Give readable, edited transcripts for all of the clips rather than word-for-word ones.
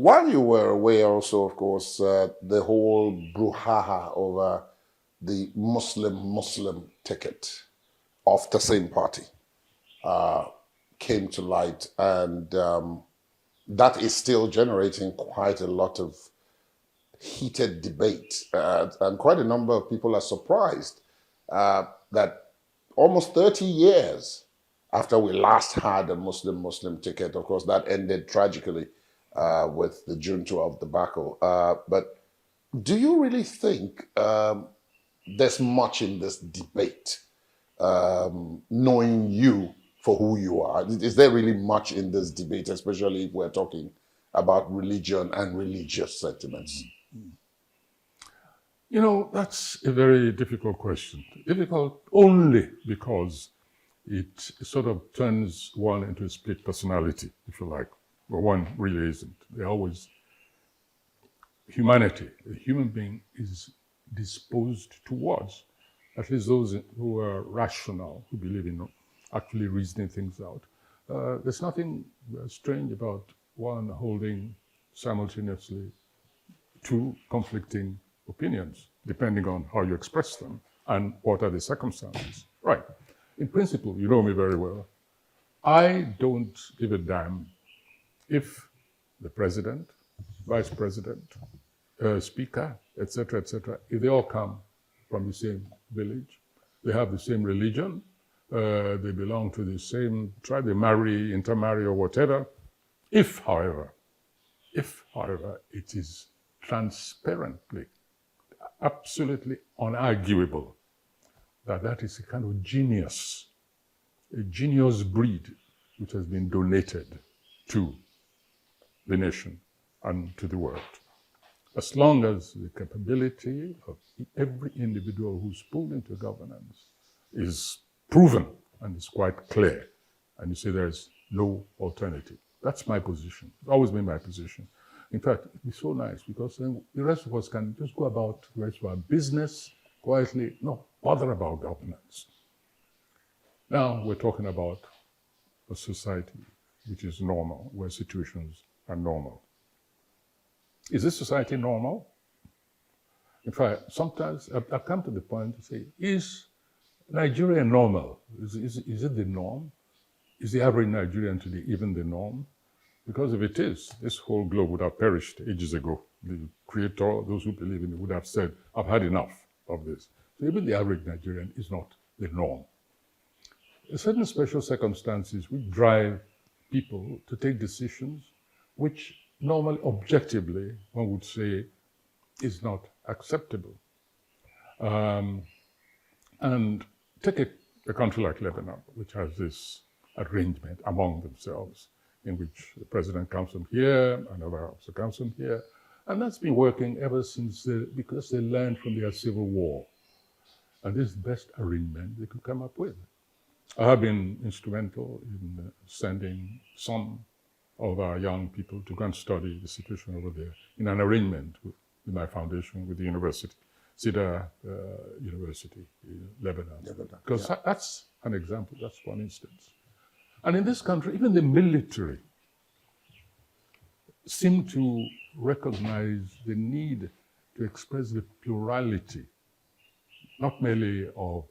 while you were away also, of course, the whole brouhaha over the Muslim ticket of the same party came to light, and that is still generating quite a lot of heated debate, and quite a number of people are surprised that almost 30 years after we last had a Muslim ticket, of course, that ended tragically with the June 12 debacle. But do you really think there's much in this debate, knowing you for who you are? Is there really much in this debate, especially if we're talking about religion and religious sentiments? You know, that's a very difficult question. Difficult only because it sort of turns one into a split personality, if you like. But one really isn't. They're always humanity. A human being is disposed towards, at least those who are rational, who believe in actually reasoning things out. There's nothing strange about one holding simultaneously two conflicting opinions, depending on how you express them and what are the circumstances. Right. In principle, you know me very well. I don't give a damn if the president, vice president, speaker, etc., if they all come from the same village, they have the same religion, they belong to the same tribe, they marry, intermarry, or whatever. If, however, it is transparently, absolutely unarguable that is a kind of genius, a genius breed which has been donated to the nation and to the world. As long as the capability of every individual who's pulled into governance is proven and is quite clear, and you say there's no alternative. That's my position. It's always been my position. In fact, it'd be so nice because then the rest of us can just go about the rest of our business quietly, not bother about governance. Now we're talking about a society which is normal, where situations are normal. Is this society normal? In fact, sometimes I've come to the point to say, is Nigeria normal? Is it the norm? Is the average Nigerian today even the norm? Because if it is, this whole globe would have perished ages ago. The creator, those who believe in it, would have said, I've had enough of this. So even the average Nigerian is not the norm. There are certain special circumstances which drive people to take decisions which normally, objectively, one would say is not acceptable. And take a country like Lebanon, which has this arrangement among themselves, in which the president comes from here, another officer comes from here. And that's been working ever since, because they learned from their civil war. And this is the best arrangement they could come up with. I have been instrumental in sending some of our young people to go and study the situation over there in an arrangement with my foundation, with the university, Cedar University in Lebanon. Because that's an example, that's one instance. And in this country, even the military seem to recognize the need to express the plurality, not merely of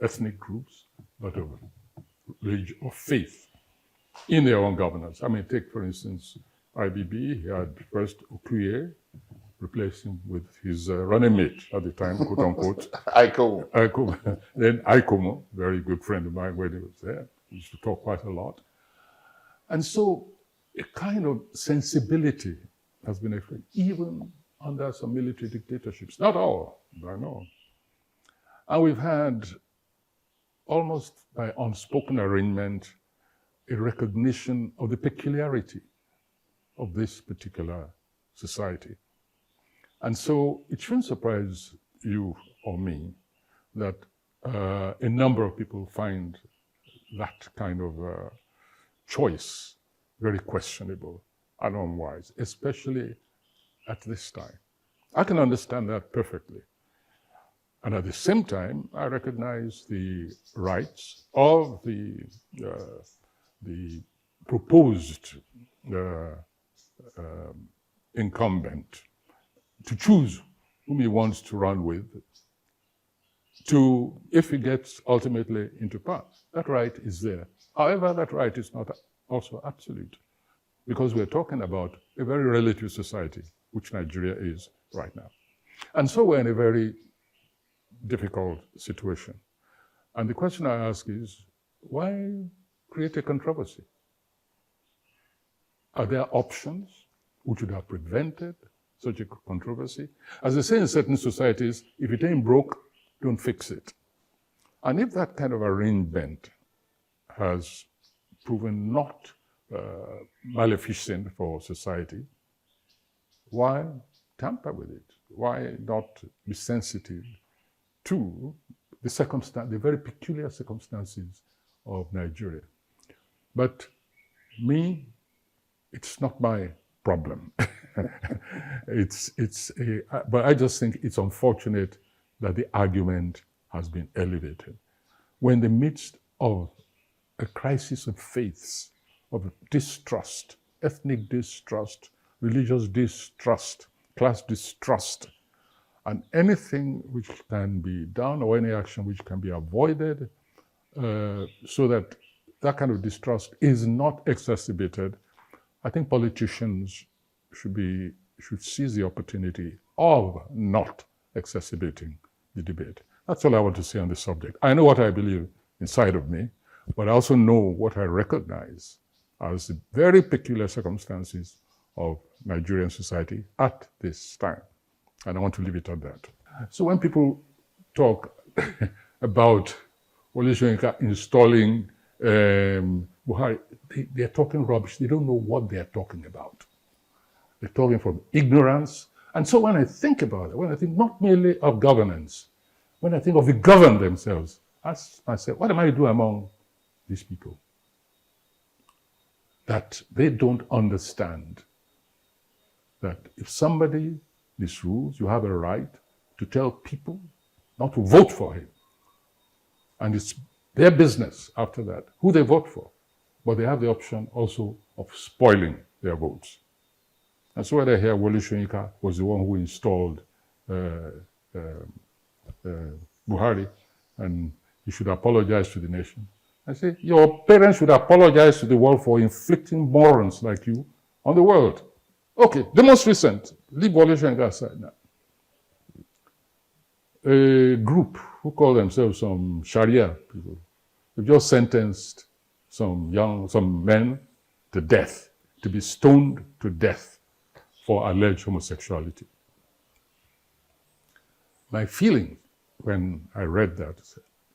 ethnic groups, but of religion, of faith in their own governance. I mean, take, for instance, IBB. He had first Okuye, replaced him with his running mate at the time, quote unquote. Aikomo. Then Aikomo, very good friend of mine when he was there. We used to talk quite a lot. And so a kind of sensibility has been expressed, even under some military dictatorships. Not all, but I know. And we've had, almost by unspoken arrangement, a recognition of the peculiarity of this particular society. And so it shouldn't surprise you or me that a number of people find that kind of choice very questionable and unwise, especially at this time. I can understand that perfectly. And at the same time, I recognize the rights of the proposed incumbent to choose whom he wants to run with, to, if he gets ultimately into power. That right is there. However, that right is not also absolute, because we're talking about a very relative society, which Nigeria is right now. And so we're in a very difficult situation. And the question I ask is, why create a controversy? Are there options which would have prevented such a controversy? As they say in certain societies, if it ain't broke, don't fix it. And if that kind of arrangement has proven not maleficent for society, why tamper with it? Why not be sensitive to the very peculiar circumstances of Nigeria? But me, it's not my problem. But I just think it's unfortunate that the argument has been elevated. We're in the midst of a crisis of faiths, of distrust, ethnic distrust, religious distrust, class distrust, and anything which can be done or any action which can be avoided so that that kind of distrust is not exacerbated. I think politicians should seize the opportunity of not exacerbating the debate. That's all I want to say on this subject. I know what I believe inside of me, but I also know what I recognize as the very peculiar circumstances of Nigerian society at this time. And I want to leave it at that. So when people talk about Wole Soyinka installing Buhari, they're talking rubbish. They don't know what they're talking about. They're talking from ignorance. And so when I think about it, when I think not merely of governance, when I think of the governed themselves, I ask myself, what am I to do among these people? That they don't understand that if somebody misrules, you have a right to tell people not to vote for him. And it's their business after that, who they vote for. But they have the option also of spoiling their votes. And so when I hear Wole Soyinka was the one who installed Buhari, and he should apologize to the nation, I say, your parents should apologize to the world for inflicting morons like you on the world. Okay, the most recent, leave Wole Soyinka aside now. A group who call themselves some Sharia people, they've just sentenced some men to death, to be stoned to death for alleged homosexuality. My feeling when I read that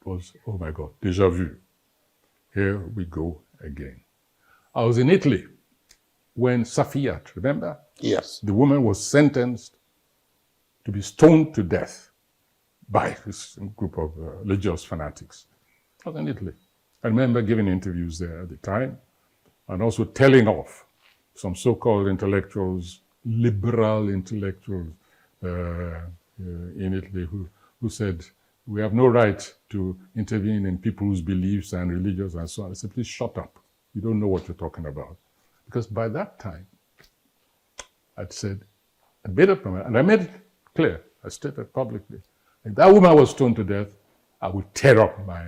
was, oh my God, déjà vu. Here we go again. I was in Italy when Safiyat, remember? Yes. The woman was sentenced to be stoned to death by this group of religious fanatics. I was in Italy. I remember giving interviews there at the time and also telling off some so-called intellectuals, liberal intellectuals in Italy who said, we have no right to intervene in people's beliefs and religions and so on. I said, please shut up. You don't know what you're talking about. Because by that time, I'd said, I made up my mind, and I made it clear. I stated publicly, if that woman was stoned to death, I would tear up my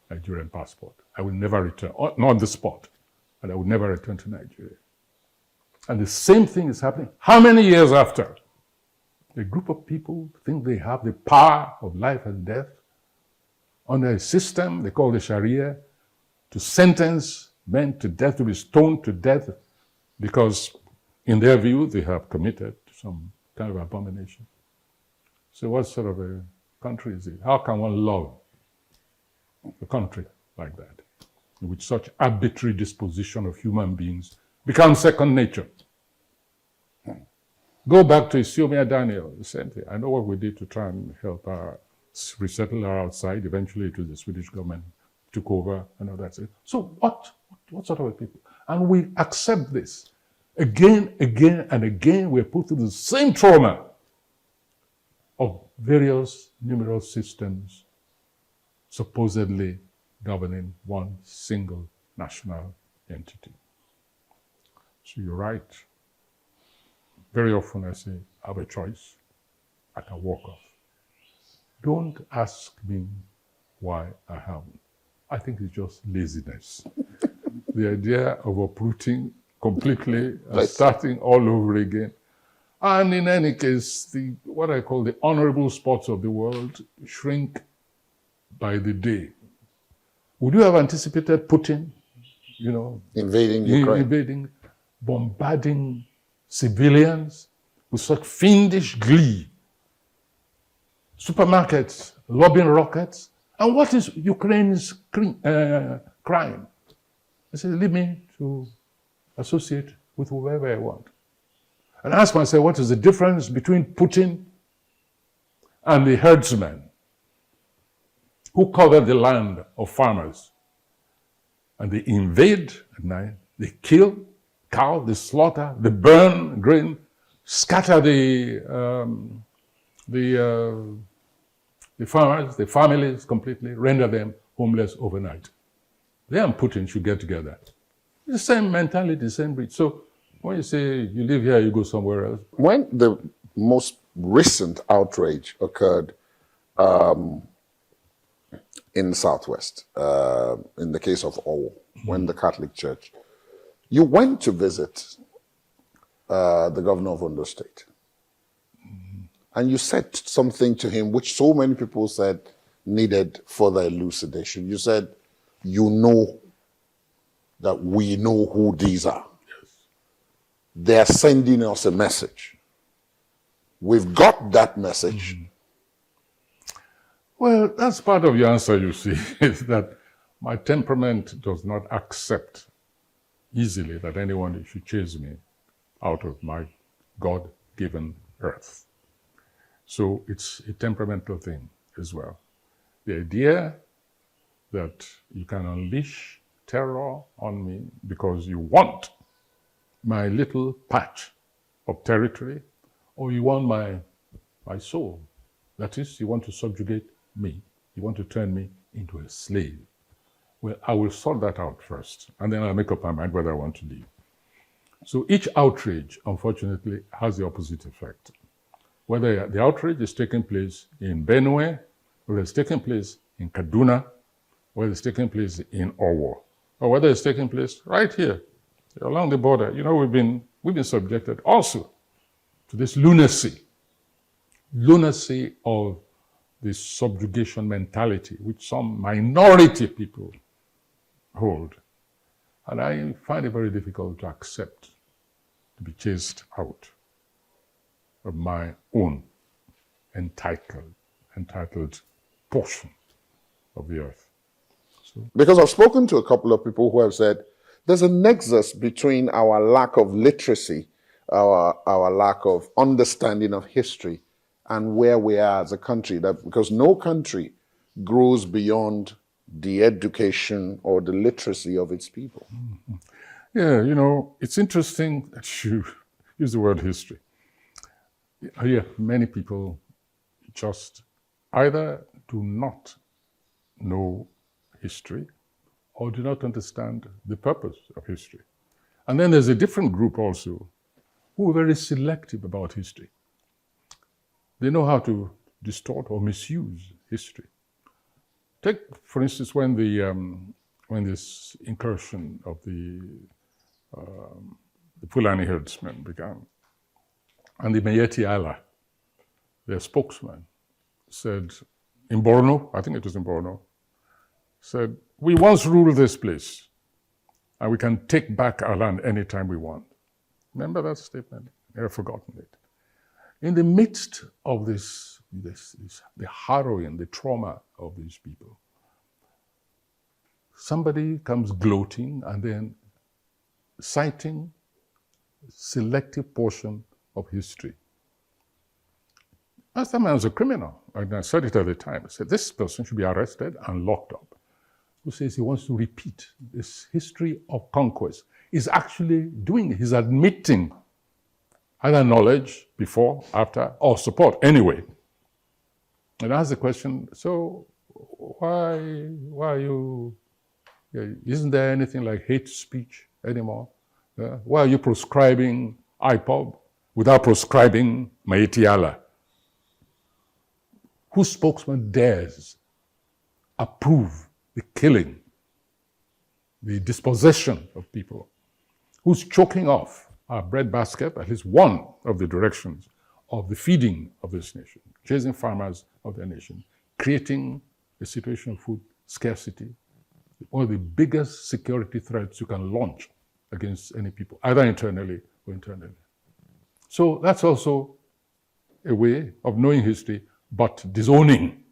Nigerian passport. I will never return, not on the spot, and I would never return to Nigeria. And the same thing is happening. How many years after? A group of people think they have the power of life and death under a system they call the Sharia to sentence men to death, to be stoned to death, because in their view they have committed some kind of abomination. So what sort of a country is it? How can one love a country like that, in which such arbitrary disposition of human beings becomes second nature? Go back to Isiomia Daniel, the same thing. I know what we did to try and help her resettle her outside. Eventually it was the Swedish government took over and all that. So what sort of a people? And we accept this. Again and again, we're put through the same trauma of various numerous systems supposedly governing one single national entity. So you're right. very often I say, I have a choice. I can walk off. Don't ask me why I haven't. I think it's just laziness. The idea of uprooting completely and starting all over again. And in any case, what I call the honorable spots of the world shrink by the day. Would you have anticipated Putin, invading Ukraine, bombarding civilians with such fiendish glee? Supermarkets lobbing rockets. And what is Ukraine's crime? I said, leave me to associate with whoever I want. And ask myself, what is the difference between Putin and the herdsmen who cover the land of farmers? And they invade at night, they kill cow, they slaughter, they burn grain, scatter the farmers, the families completely, render them homeless overnight. They and Putin should get together. The same mentality, the same breed. So when you say you live here, you go somewhere else. When the most recent outrage occurred in the Southwest, in the case of Owo, when the Catholic Church, you went to visit the governor of Ondo State. And you said something to him which so many people said needed further elucidation. You said, you know that we know who these are. Yes. They're sending us a message. We've got that message. Well, that's part of your answer, you see, is that my temperament does not accept easily that anyone should chase me out of my God-given earth. So it's a temperamental thing as well. The idea that you can unleash terror on me because you want my little patch of territory, or you want my soul. That is, you want to subjugate me. You want to turn me into a slave. Well, I will sort that out first, and then I'll make up my mind whether I want to leave. So each outrage, unfortunately, has the opposite effect. Whether the outrage is taking place in Benue, whether it's taking place in Kaduna, whether it's taking place in Owo, or whether it's taking place right here, along the border. You know, we've been subjected also to this lunacy of this subjugation mentality, which some minority people hold. And I find it very difficult to accept to be chased out of my own entitled portion of the earth. So, because I've spoken to a couple of people who have said there's a nexus between our lack of literacy, our lack of understanding of history, and where we are as a country. That because no country grows beyond the education or the literacy of its people. Mm-hmm. Yeah, you know, it's interesting that you use the word history. Yeah, many people just either do not know history or do not understand the purpose of history. And then there's a different group also who are very selective about history. They know how to distort or misuse history. Take, for instance, when this incursion of the Fulani herdsmen began, and the Miyetti Allah, their spokesman, said in Borno, I think it was in Borno, said, we once ruled this place, and we can take back our land anytime we want. Remember that statement? I've forgotten it. In the midst of the harrowing, the trauma of these people, somebody comes gloating and then citing a selective portion of history. Last time I was a criminal, and I said it at the time. I said, this person should be arrested and locked up. Who says he wants to repeat this history of conquest? He's actually doing it. He's admitting either knowledge before, after, or support anyway. And I ask the question, so why are you, isn't there anything like hate speech anymore? Why are you proscribing IPOB? without proscribing Miyetti Allah? Whose spokesman dares approve the killing, the dispossession of people? Who's choking off our breadbasket, at least one of the directions of the feeding of this nation, chasing farmers of the nation, creating a situation of food scarcity, one of the biggest security threats you can launch against any people, either internally or internally. So that's also a way of knowing history, but disowning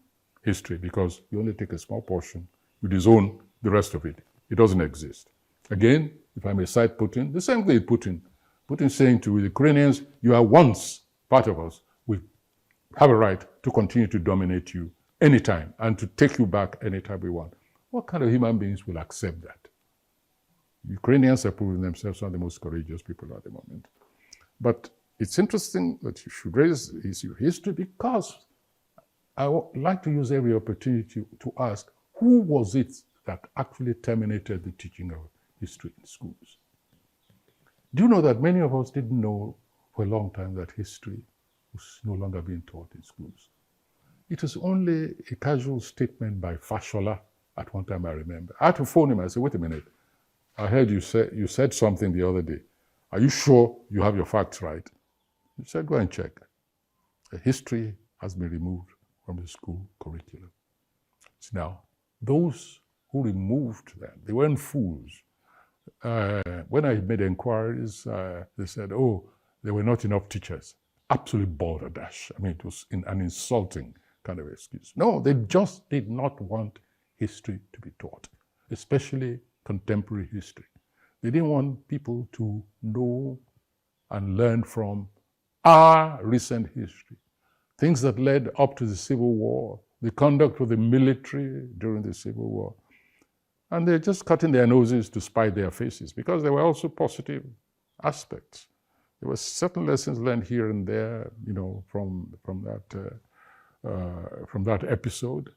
history, because you only take a small portion, you disown the rest of it. It doesn't exist. Again, if I may cite Putin, the same thing with Putin. Putin saying to the Ukrainians, you are once part of us. We have a right to continue to dominate you anytime and to take you back anytime we want. What kind of human beings will accept that? Ukrainians are proving themselves one of the most courageous people at the moment. But it's interesting that you should raise the issue of history, because I would like to use every opportunity to ask, who was it that actually terminated the teaching of history in schools? Do you know that many of us didn't know for a long time that history was no longer being taught in schools? It was only a casual statement by Fashola at one time, I remember. I had to phone him. I said, wait a minute. I heard you said something the other day. Are you sure you have your facts right? He said, go and check. The history has been removed from the school curriculum. Now, those who removed that, they weren't fools. When I made inquiries, they said, oh, there were not enough teachers. Absolute balderdash. I mean, it was an insulting kind of excuse. No, they just did not want history to be taught, especially contemporary history. They didn't want people to know and learn from our recent history. Things that led up to the Civil War, the conduct of the military during the Civil War. And they're just cutting their noses to spite their faces, because there were also positive aspects. There were certain lessons learned here and there, you know, from that episode.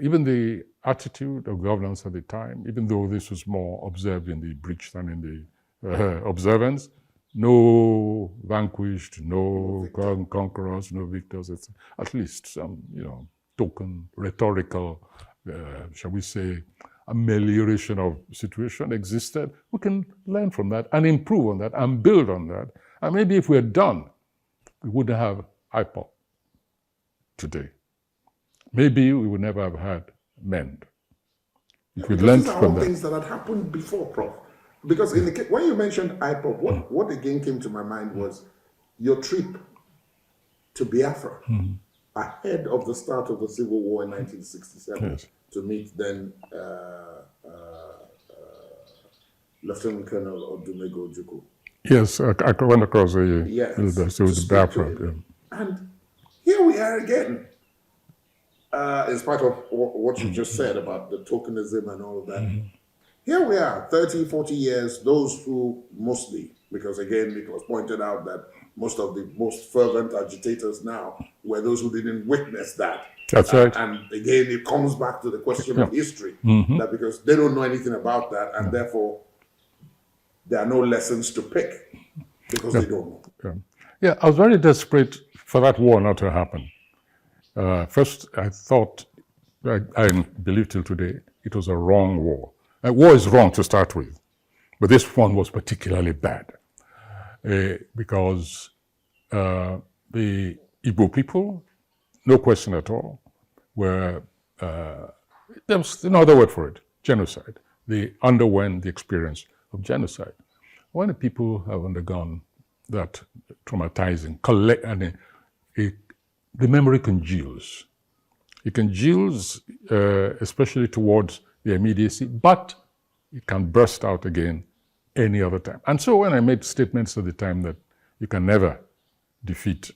Even the attitude of governance at the time, even though this was more observed in the breach than in the observance, no vanquished, no conquerors, no victors, etc. At least some, you know, token rhetorical, shall we say, amelioration of situation existed. We can learn from that and improve on that and build on that. And maybe if we're done, we wouldn't have IPOB today. Maybe we would never have had MEND. If we learned from that. Things that had happened before, Prof. Because in the, when you mentioned IPOB, what again came to my mind was your trip to Biafra ahead of the start of the Civil War in 1967 Yes. to meet then Lieutenant Colonel Odumego Ojukwu. Yes, I went across the Biafra. Yeah. And here we are again. In spite of what you just said about the tokenism and all of that. Here we are, 30, 40 years, those who mostly, because again, it was pointed out that most of the most fervent agitators now were those who didn't witness that. That's right. And again, it comes back to the question of history, that because they don't know anything about that, and therefore there are no lessons to pick because they don't know. Yeah, I was very desperate for that war not to happen. First, I thought, I believe till today, it was a wrong war. War is wrong to start with, but this one was particularly bad because the Igbo people, no question at all, were, there was no other word for it, genocide. They underwent the experience of genocide. When the people have undergone that traumatizing, the memory congeals. It congeals, especially towards the immediacy, but it can burst out again any other time. And so when I made statements at the time that you can never defeat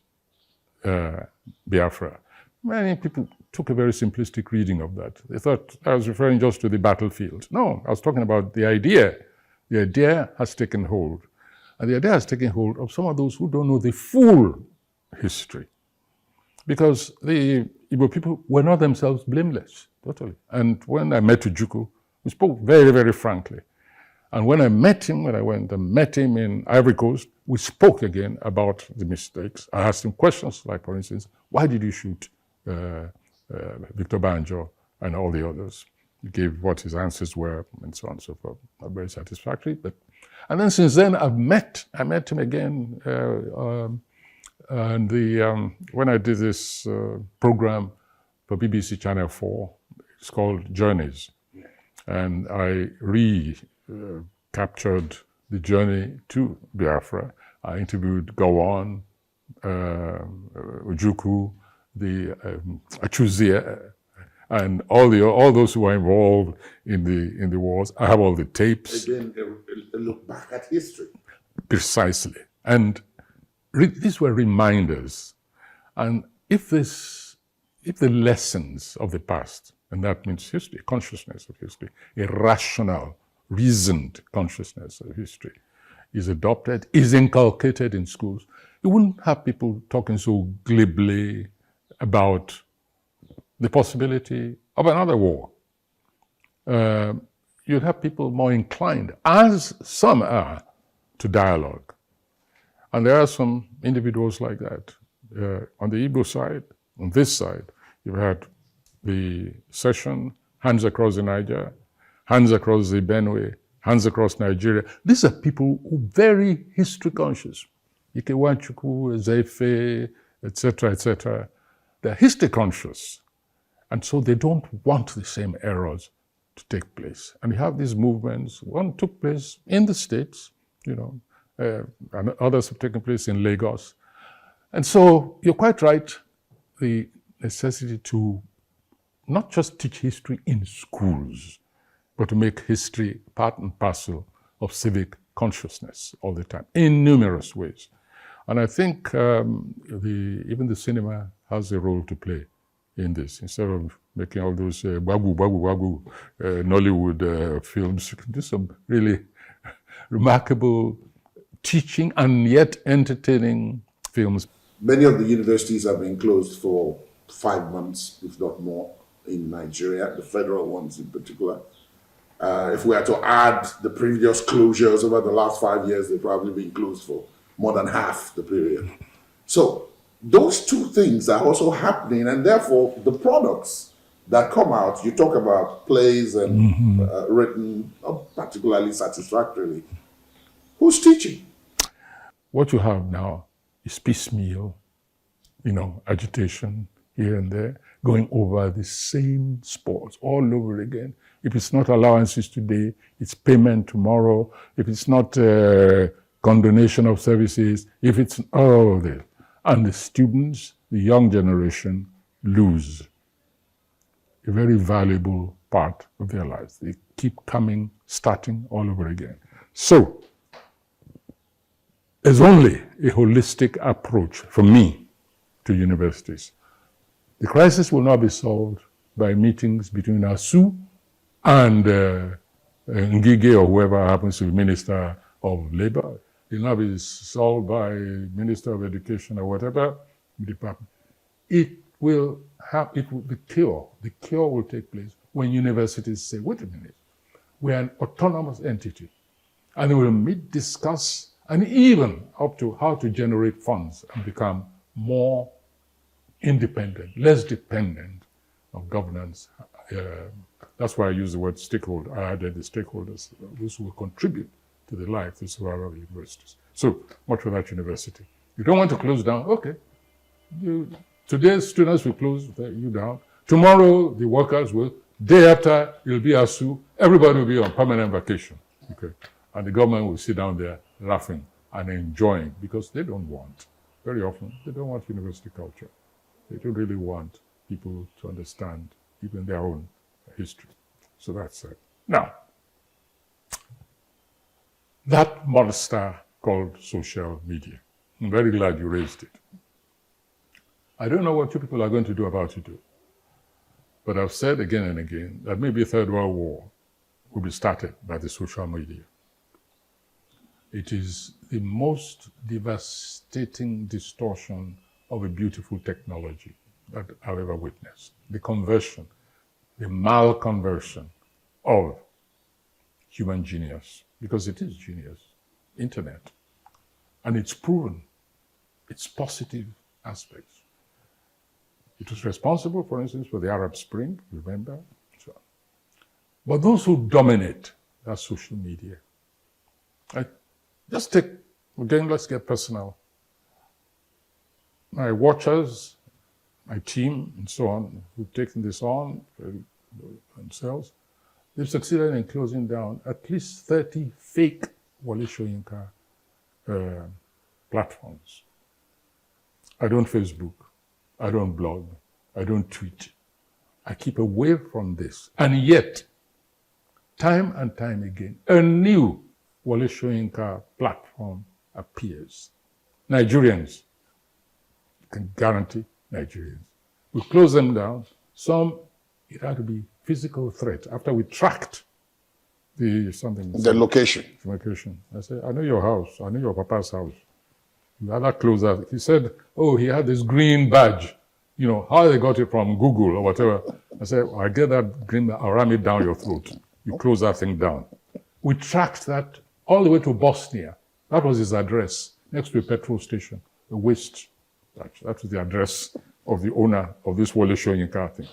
Biafra, many people took a very simplistic reading of that. They thought I was referring just to the battlefield. No, I was talking about the idea. The idea has taken hold. And the idea has taken hold of some of those who don't know the full history. Because the Igbo people were not themselves blameless, totally. And when I met Ojukwu, we spoke very, very frankly. And when I met him, when I went and met him in Ivory Coast, we spoke again about the mistakes. I asked him questions like, for instance, why did you shoot Victor Banjo and all the others? He gave what his answers were and so on and so forth. Not very satisfactory. And then since then, I met him again. When I did this program for BBC Channel 4, it's called Journeys. And I captured the journey to Biafra. I interviewed Gowon, Ojukwu, Achuzia, and all those who were involved in the wars. I have all the tapes. Again, a look back at history. Precisely. And these were reminders. And if the lessons of the past, and that means history, consciousness of history, a rational, reasoned consciousness of history, is adopted, is inculcated in schools, you wouldn't have people talking so glibly about the possibility of another war. You'd have people more inclined, as some are, to dialogue. And there are some individuals like that. On the Igbo side, on this side, you've had the session, Hands Across the Niger, Hands Across the Benue, Hands Across Nigeria. These are people who are very history conscious. Ikewachukwu, Ezefe, etc., etc. They're history conscious. And so they don't want the same errors to take place. And you have these movements. One took place in the States, and others have taken place in Lagos. And so you're quite right, the necessity to not just teach history in schools, but to make history part and parcel of civic consciousness all the time, in numerous ways. And I think even the cinema has a role to play in this. Instead of making all those Nollywood films, you can do some really remarkable teaching and yet entertaining films. Many of the universities have been closed for 5 months, if not more, in Nigeria, the federal ones in particular. If we are to add the previous closures over the last 5 years, they've probably been closed for more than half the period. So those two things are also happening, and therefore the products that come out, you talk about plays and written not particularly satisfactorily. Who's teaching? What you have now is piecemeal, agitation here and there, going over the same sports all over again. If it's not allowances today, it's payment tomorrow. If it's not condonation of services, if it's all of this. And the students, the young generation, lose a very valuable part of their lives. They keep starting all over again. So, there's only a holistic approach from me to universities. The crisis will not be solved by meetings between ASU and Ngige or whoever happens to be Minister of Labor. It will not be solved by Minister of Education or whatever department. The cure will take place when universities say, wait a minute, we are an autonomous entity. And they will meet, discuss, and even up to how to generate funds and become more independent, less dependent on governance. That's why I use the word stakeholder. I added the stakeholders, those who will contribute to the life, the survival of universities. So much for that university. You don't want to close down, okay. Today's students will close you down. Tomorrow, the workers will. Day after, it'll be ASU. Everybody will be on permanent vacation, okay. And the government will sit down there laughing and enjoying because they don't want, very often, they don't want university culture. They don't really want people to understand even their own history. So that's it. Now, that monster called social media. I'm very glad you raised it. I don't know what you people are going to do about it, but I've said again and again that maybe a third world war will be started by the social media. It is the most devastating distortion of a beautiful technology that I've ever witnessed. The conversion, the malconversion of human genius because it is genius, internet, and it's proven its positive aspects. It was responsible, for instance, for the Arab Spring, remember? So, but those who dominate that social media, just take, again, let's get personal. My watchers, my team, and so on, who've taken this on themselves, they've succeeded in closing down at least 30 fake Wole Soyinka platforms. I don't Facebook, I don't blog, I don't tweet. I keep away from this. And yet, time and time again, a new Wole Soyinka platform appears. Nigerians, you can guarantee Nigerians. We close them down. Some, it had to be physical threat. After we tracked the location. I said, I know your house. I know your papa's house. The other closer, he said, oh, he had this green badge. You know, how they got it from Google or whatever. I said, well, I get that green, I'll ram it down your throat. You close that thing down. We tracked that all the way to Bosnia. That was his address, next to a petrol station, a waste. That was the address of the owner of this Wole Soyinka thing.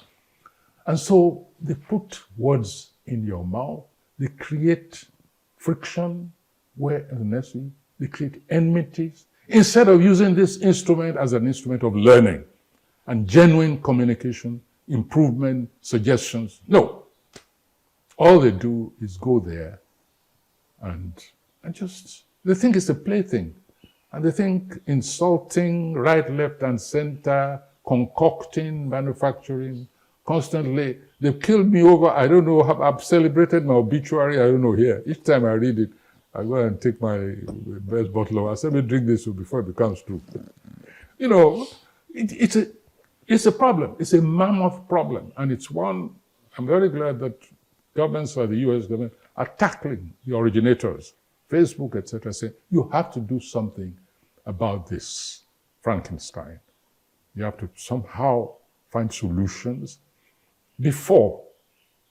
And so they put words in your mouth. They create friction where necessary. They create enmities. Instead of using this instrument as an instrument of learning and genuine communication, improvement, suggestions, no. All they do is go there and just, they think it's a plaything. And they think insulting, right, left, and center, concocting, manufacturing, constantly. They've killed me over, I don't know, I've celebrated my obituary, I don't know, here. Each time I read it, I go and take my best bottle of, I said, let me drink this before it becomes true. You know, it's a problem. It's a mammoth problem. And it's one, I'm very glad that governments like the US government are tackling the originators, Facebook, etc., saying, you have to do something about this Frankenstein. You have to somehow find solutions before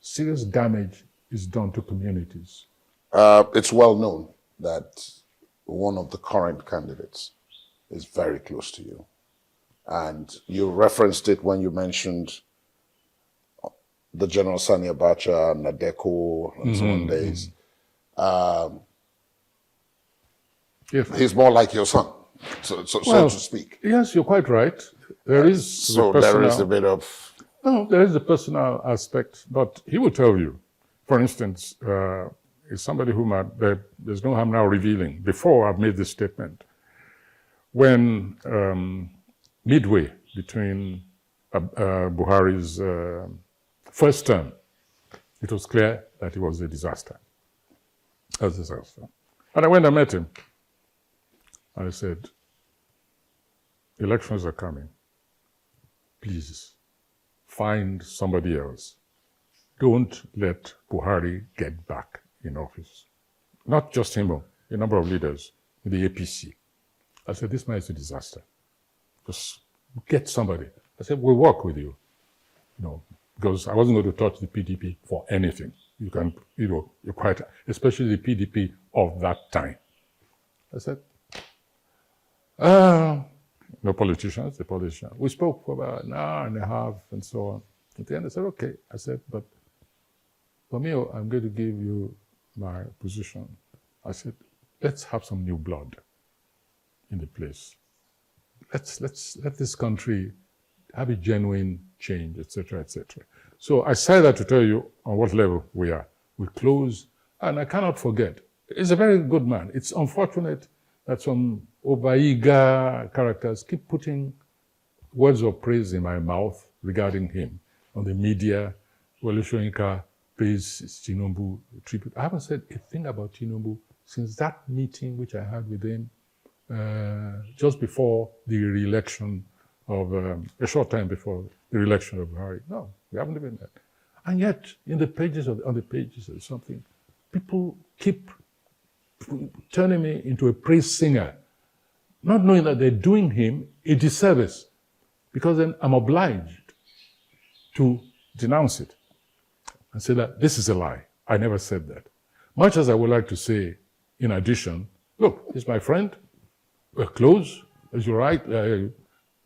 serious damage is done to communities. It's well known that one of the current candidates is very close to you. And you referenced it when you mentioned the General Sani Abacha, Nadeko, and so on days. He's more like your son, so to speak. Yes, you're quite right. There is there is a bit of... No, there is a personal aspect, but he will tell you. For instance, is somebody whom there's no harm now revealing. Before I've made this statement, when midway between Buhari's first term, it was clear that it was a disaster. A disaster. And I went and met him. I said, elections are coming. Please, find somebody else. Don't let Buhari get back in office. Not just him, a number of leaders in the APC. I said, this man is a disaster. Just get somebody. I said, we'll work with you. You know, because I wasn't going to touch the PDP for anything. You can, you know, you're quite, especially the PDP of that time. I said, no politicians, the politician. We spoke for about an hour and a half and so on. At the end, I said, okay. I said, but for me, I'm going to give you my position. I said, let's have some new blood in the place. Let this country have a genuine change, etc., etc. So I say that to tell you on what level we are. We close, and I cannot forget, he's a very good man. It's unfortunate that some Obaiga characters keep putting words of praise in my mouth regarding him on the media. Wole Soyinka pays Tinubu tribute. I haven't said a thing about Tinubu since that meeting which I had with him just before the re-election of, a short time before the re-election of Buhari. No, we haven't even met. And yet, on the pages of something, people keep turning me into a praise singer, not knowing that they're doing him a disservice, because then I'm obliged to denounce it and say that this is a lie. I never said that. Much as I would like to say, in addition, look, he's my friend, we're close, as you're right.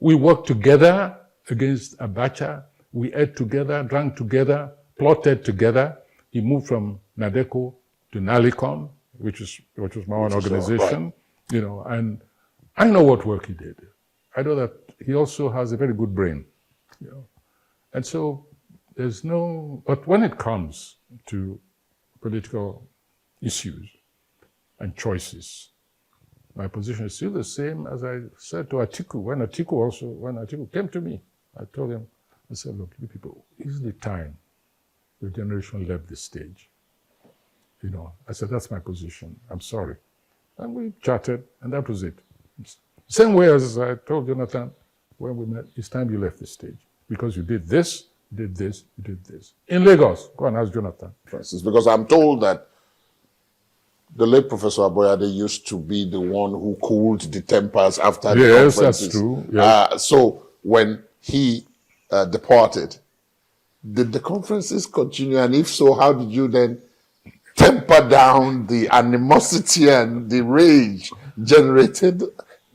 We worked together against Abacha. We ate together, drank together, plotted together. He moved from Nadeco to Nalicon, which was my own organization, you know, and I know what work he did. I know that he also has a very good brain, you know. And so there's no, but when it comes to political issues and choices, my position is still the same as I said to Atiku. When Atiku came to me, I told him, I said, look, you people, it's the time your generation left the stage. You know, I said, that's my position. I'm sorry. And we chatted, and that was it. Same way as I told Jonathan when we met, it's time you left the stage. Because you did this, you did this, you did this. In Lagos, go and ask Jonathan. Francis, because I'm told that the late Professor Aboyade used to be the one who cooled the tempers after the conferences. Yes, that's true. Yes. So when he departed, did the conferences continue? And if so, how did you then temper down the animosity and the rage generated?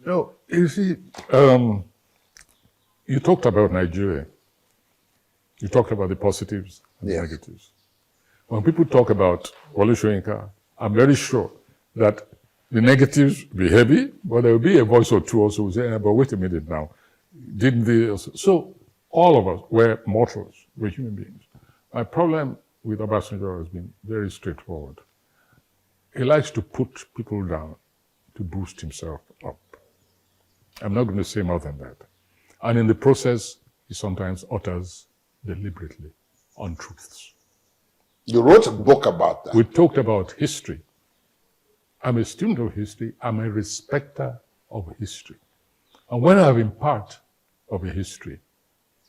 No, you see, you talked about Nigeria. You talked about the positives and the negatives. When people talk about Wole Soyinka, I'm very sure that the negatives will be heavy, but there will be a voice or two also who say, but wait a minute now. Didn't they also? So all of us, we're mortals, we're human beings. My problem with Obasanjo has been very straightforward. He likes to put people down to boost himself up. I'm not going to say more than that. And in the process, he sometimes utters deliberately untruths. You wrote a book about that. We talked about history. I'm a student of history. I'm a respecter of history. And when I have been part of a history,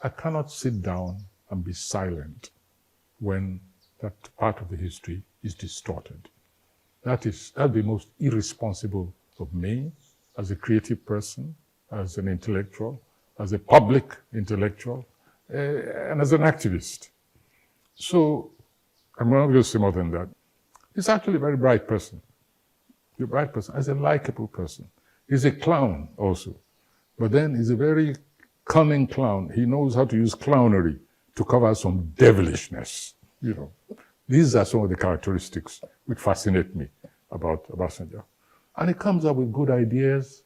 I cannot sit down and be silent when that part of the history is distorted. That'd be most irresponsible of me as a creative person, as an intellectual, as a public intellectual, and as an activist. So I'm not going to say more than that. He's actually a very bright person. He's a bright person, as a likable person. He's a clown also. But then he's a very cunning clown. He knows how to use clownery to cover some devilishness. You know, these are some of the characteristics which fascinate me about Obasanjo. And he comes up with good ideas.